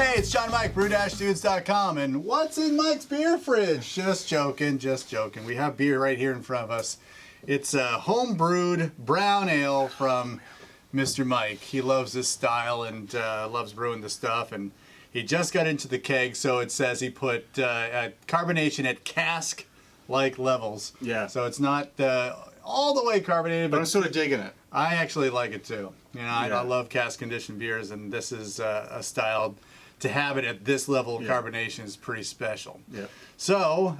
Hey, it's John and Mike, brew-dudes.com, and what's in Mike's beer fridge? Just joking, just joking. We have beer right here in front of us. It's a home-brewed brown ale from Mr. Mike. He loves this style and loves brewing the stuff, and he just got into the keg, so it says he put carbonation at cask-like levels. Yeah. So it's not all the way carbonated, But I'm sort of digging it. I actually like it too. You know, I Yeah. love cask conditioned beers, and this is a style to have it at this level of Yeah. carbonation is pretty special. Yeah. So,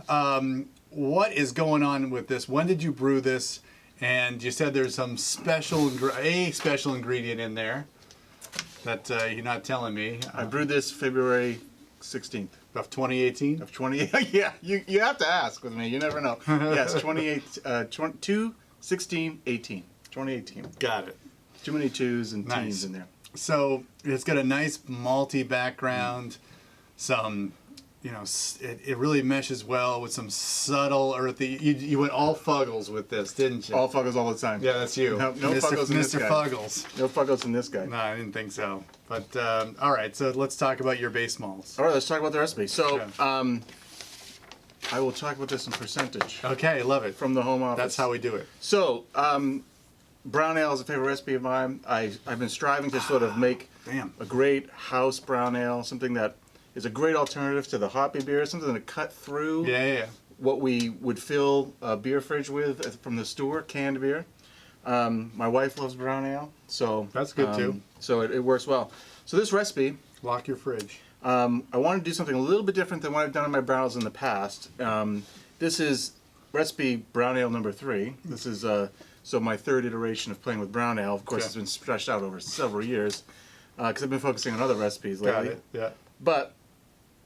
what is going on with this? When did you brew this? And you said there's some special ingredient in there that you're not telling me. I brewed this February 16th. Of 2018? Of 20, yeah, you have to ask with me, you never know. Yes, 2018. 2018. Got it. Too many twos and Nice. teens in there. So it's got a nice malty background, some, you know, it really meshes well with some subtle earthy. You went all Fuggles with this, didn't you? All Fuggles all the time. Yeah, that's you. No Mr. Fuggles in this Mr. guy. Fuggles. No Fuggles in this guy. No, I didn't think so. But all right, so let's talk about your base malts. All right, let's talk about the recipe. So, Okay. I will talk about this in percentage Okay, love it. from the home office. That's how we do it. So, brown ale is a favorite recipe of mine. I've been striving to sort of make Damn. a great house brown ale, something that is a great alternative to the hoppy beer, something to cut through Yeah. what we would fill a beer fridge with from the store, canned beer. My wife loves brown ale, so That's good, too. So it works well. So this recipe, Lock your fridge. I want to do something a little bit different than what I've done in my brown ales in the past. This is recipe brown ale number 3. This is so my third iteration of playing with brown ale. Of course, Okay. it's been stretched out over several years because I've been focusing on other recipes Got lately. it. Yeah. But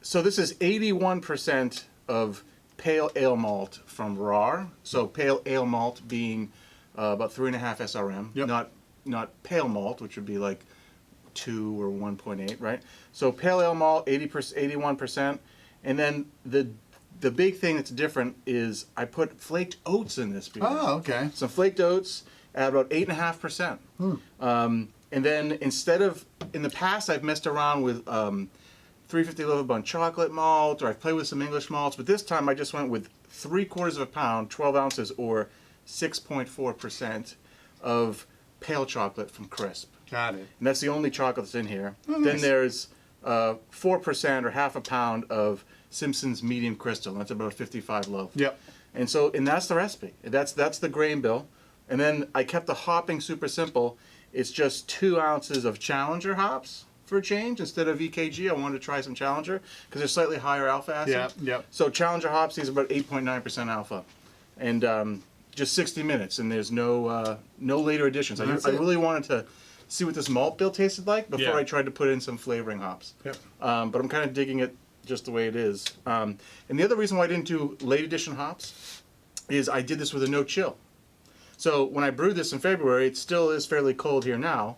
so this is 81% of pale ale malt from Rahr. So pale ale malt being about 3.5 SRM, Yep. not pale malt, which would be like 2 or 1.8, right? So pale ale malt, 81%, and then the big thing that's different is I put flaked oats in this beer. Oh, okay. Some flaked oats at about 8.5%. And then instead of, in the past I've messed around with 350 Love Bun chocolate malt, or I've played with some English malts, but this time I just went with 3/4 pound, 12 ounces, or 6.4% of pale chocolate from Crisp. Got it. And that's the only chocolate that's in here. Oh, Then nice. there's 4% or half a pound of Simpsons medium crystal. That's about 55 loaf. Yep. And that's the recipe. That's the grain bill. And then I kept the hopping super simple. It's just 2 ounces of Challenger hops for a change. Instead of EKG, I wanted to try some Challenger because they're slightly higher alpha acid. Yep, yep. So Challenger hops is about 8.9% alpha. And just 60 minutes, and there's no later additions. I That's it. really wanted to see what this malt bill tasted like before Yeah. I tried to put in some flavoring hops. Yep. But I'm kind of digging it just the way it is. And the other reason why I didn't do late edition hops is I did this with a no chill. So when I brewed this in February, it still is fairly cold here now.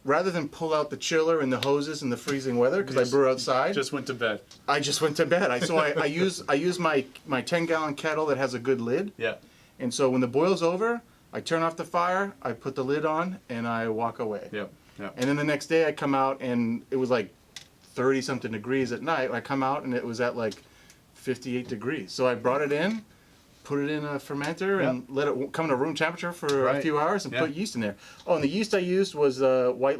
Rather than pull out the chiller and the hoses in the freezing weather, because I brew outside, Just went to bed. I just went to bed. I use my 10-gallon kettle that has a good lid. Yeah. And so when the boil's over, I turn off the fire, I put the lid on, and I walk away. Yep. Yep. And then the next day I come out, and it was like 30-something degrees at night. I come out, and it was at like 58 degrees. So I brought it in, put it in a fermenter, and let it come to room temperature for a Right. few hours, and Yeah. put yeast in there. Oh, and the yeast I used was Y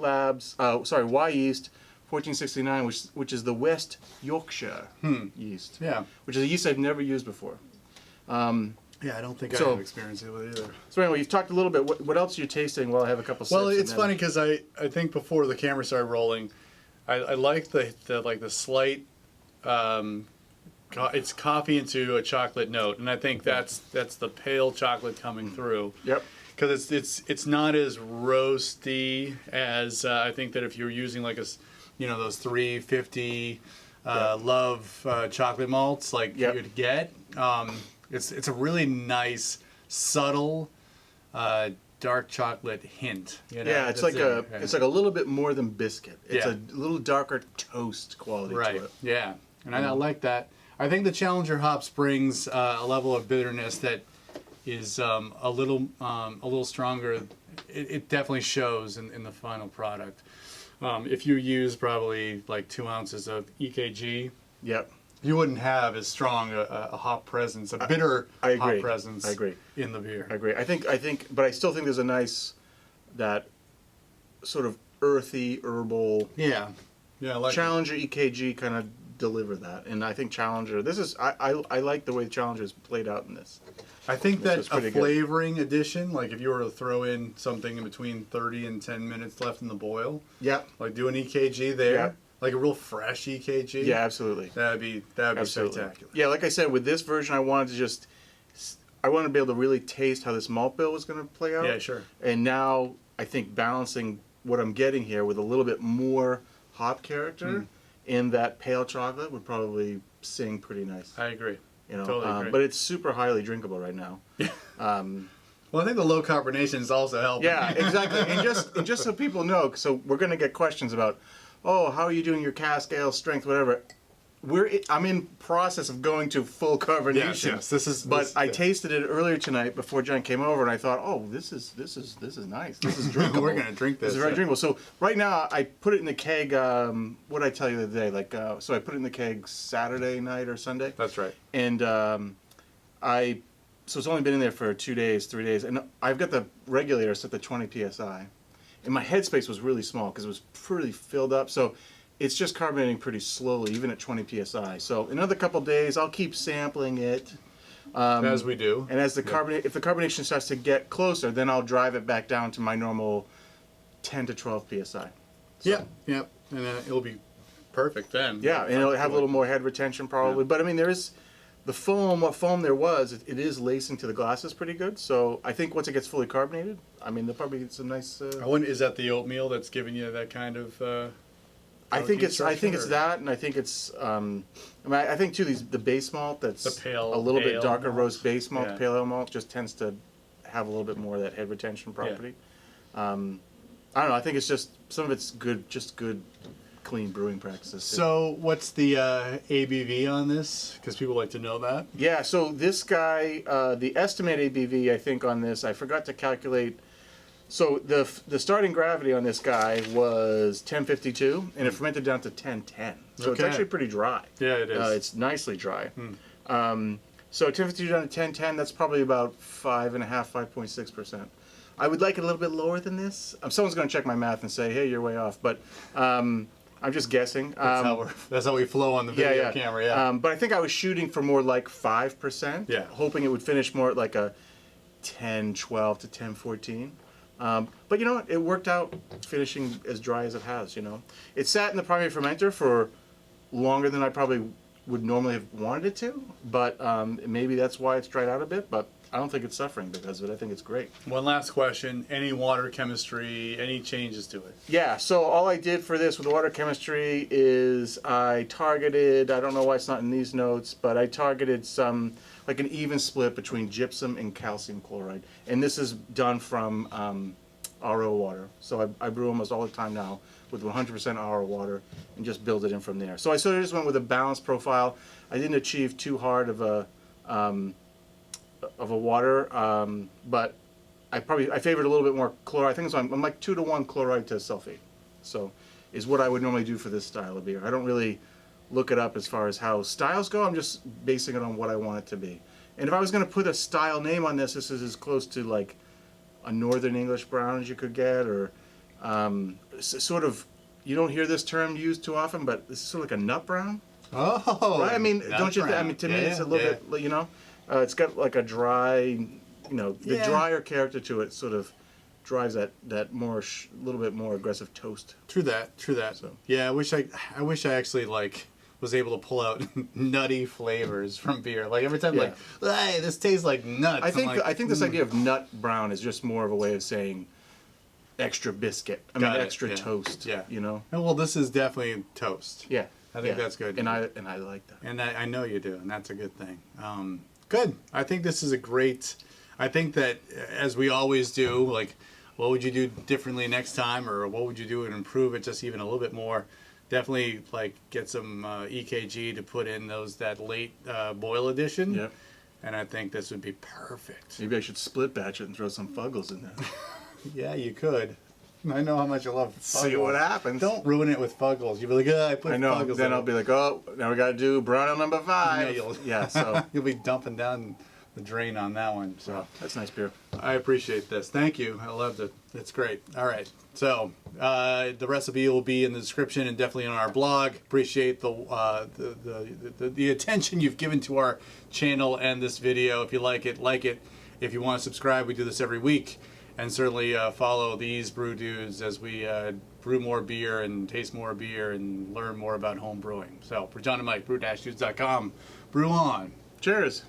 yeast 1469, which is the West Yorkshire yeast. Yeah. Which is a yeast I've never used before. Yeah, I don't think I So- have experience with it either. So anyway, you've talked a little bit. What else are you tasting while I have a couple sips? Well, and it's then- funny because I think before the camera started rolling, I like the slight it's coffee into a chocolate note, and I think that's the pale chocolate coming through. Yep. Because it's not as roasty as I think that if you're using like those 350 Love chocolate malts like Yep. you'd get. It's a really nice subtle dark chocolate hint. You know, Yeah, it's that's like it. it's like a little bit more than biscuit. It's Yeah. a little darker toast quality Right. to it. Yeah, and I like that. I think the Challenger hops brings a level of bitterness that is a little stronger. It definitely shows in the final product. If you use probably like 2 ounces of EKG, Yep. you wouldn't have as strong a hop presence, a bitter I agree. hop presence. I agree. In the beer. I agree. I think, but I still think there's a nice, that sort of earthy, herbal. Yeah. I like Challenger EKG kind of deliver that, and I think Challenger. This is I like the way Challenger is played out in this. I think This that is a pretty good. flavoring addition, like if you were to throw in something in between 30 and 10 minutes left in the boil, Yeah. like do an EKG there, Yeah. like a real fresh EKG. Yeah, absolutely. That'd be Absolutely. spectacular. Yeah, like I said, with this version, I wanted to be able to really taste how this malt bill was going to play out. Yeah, sure. And now I think balancing what I'm getting here with a little bit more hop character in that pale chocolate would probably sing pretty nice. I agree. You know, Totally agree. but it's super highly drinkable right now. Well, I think the low carbonation is also helping. Yeah, exactly. And just so people know, so we're going to get questions about, oh, how are you doing your cask ale strength, whatever. I'm in process of going to full carbonation. Yes. This I tasted it earlier tonight before Jen came over, and I thought, oh, this is nice. This is drinkable. We're gonna drink this. This is very drinkable. So right now, I put it in the keg. What did I tell you the other day? Like, so I put it in the keg Saturday night or Sunday. That's right. And so it's only been in there for 2 days, 3 days, and I've got the regulator set to 20 psi, and my headspace was really small because it was pretty filled up. So it's just carbonating pretty slowly, even at 20 psi. So in another couple days, I'll keep sampling it. As we do. And as the if the carbonation starts to get closer, then I'll drive it back down to my normal 10 to 12 psi. So, Yep. And then it'll be perfect then. yeah, and it'll have a little more head retention probably. Yeah. But I mean, there is the foam. What foam there was, it is lacing to the glasses pretty good. So I think once it gets fully carbonated, I mean, they'll probably get some nice. Is that the oatmeal that's giving you that kind of? I think it's structure, or- that, and I think it's. I think too the base malt that's The pale a little bit ale darker malt. roast base malt, Yeah. pale ale malt just tends to have a little bit more of that head retention property. I don't know. I think it's just some of it's good, just good, clean brewing practices. Too. So what's the ABV on this? Because people like to know that. Yeah, so this guy, the estimated ABV, I think on this, I forgot to calculate. So the starting gravity on this guy was 1052, and it fermented down to 1010. So it's Okay. actually pretty dry. Yeah, it is. It's nicely dry. So 1052 down to 1010, that's probably about 5.6%. I would like it a little bit lower than this. Someone's going to check my math and say, hey, you're way off. But I'm just guessing. That's how we flow on the video camera. Yeah. But I think I was shooting for more like 5%. Yeah. Hoping it would finish more at like a 1012 to 1014. But you know what? It worked out finishing as dry as it has, you know. It sat in the primary fermenter for longer than I probably would normally have wanted it to. But maybe that's why it's dried out a bit. But I don't think it's suffering because of it. I think it's great. One last question. Any water chemistry, any changes to it? Yeah, so all I did for this with water chemistry is I targeted, I don't know why it's not in these notes, but I targeted some, like an even split between gypsum and calcium chloride. And this is done from RO water. So I brew almost all the time now with 100% RO water and just build it in from there. So I sort of just went with a balanced profile. I didn't achieve too hard of a water, but I favored a little bit more chloride. I think I'm like 2-to-1 chloride to sulfate. So is what I would normally do for this style of beer. I don't really look it up as far as how styles go. I'm just basing it on what I want it to be. And if I was going to put a style name on this, this is as close to like a Northern English brown as you could get, or sort of, you don't hear this term used too often, but this is sort of like a nut brown. Oh. Right? I mean, nut don't you think? I brown. mean, to me, Yeah, it's a little bit, you know, it's got like a dry, you know, the Yeah. drier character to it sort of drives that more, little bit more aggressive toast. True that. So. Yeah, I wish I actually like was able to pull out nutty flavors from beer. Like every time, Yeah. like, hey, this tastes like nuts. I think I'm like, I think this idea of nut brown is just more of a way of saying extra biscuit. I mean, Got it, extra yeah. toast. Yeah. You know. Oh, well, this is definitely toast. Yeah. I think yeah. that's good. And I like that. And I know you do, and that's a good thing. Good. I think this is a great. I think that as we always do, like, what would you do differently next time, or what would you do to improve it just even a little bit more? Definitely, like, get some EKG to put in that late boil edition. Yep. And I think this would be perfect. Maybe I should split batch it and throw some Fuggles in there. Yeah, you could. I know how much you love Fuggles. See what happens. Don't ruin it with Fuggles. You'll be like, I put I know. Fuggles Then in I'll it." be like, oh, now we got to do brown ale number 5. Yeah, so You'll be dumping down the drain on that one. So that's nice beer. I appreciate this. Thank you. I loved it. It's great. All right. So the recipe will be in the description and definitely on our blog. Appreciate the attention you've given to our channel and this video. If you like it, like it. If you want to subscribe, we do this every week. And certainly follow these brew dudes as we brew more beer and taste more beer and learn more about home brewing. So for John and Mike, brew-dudes.com. Brew on. Cheers.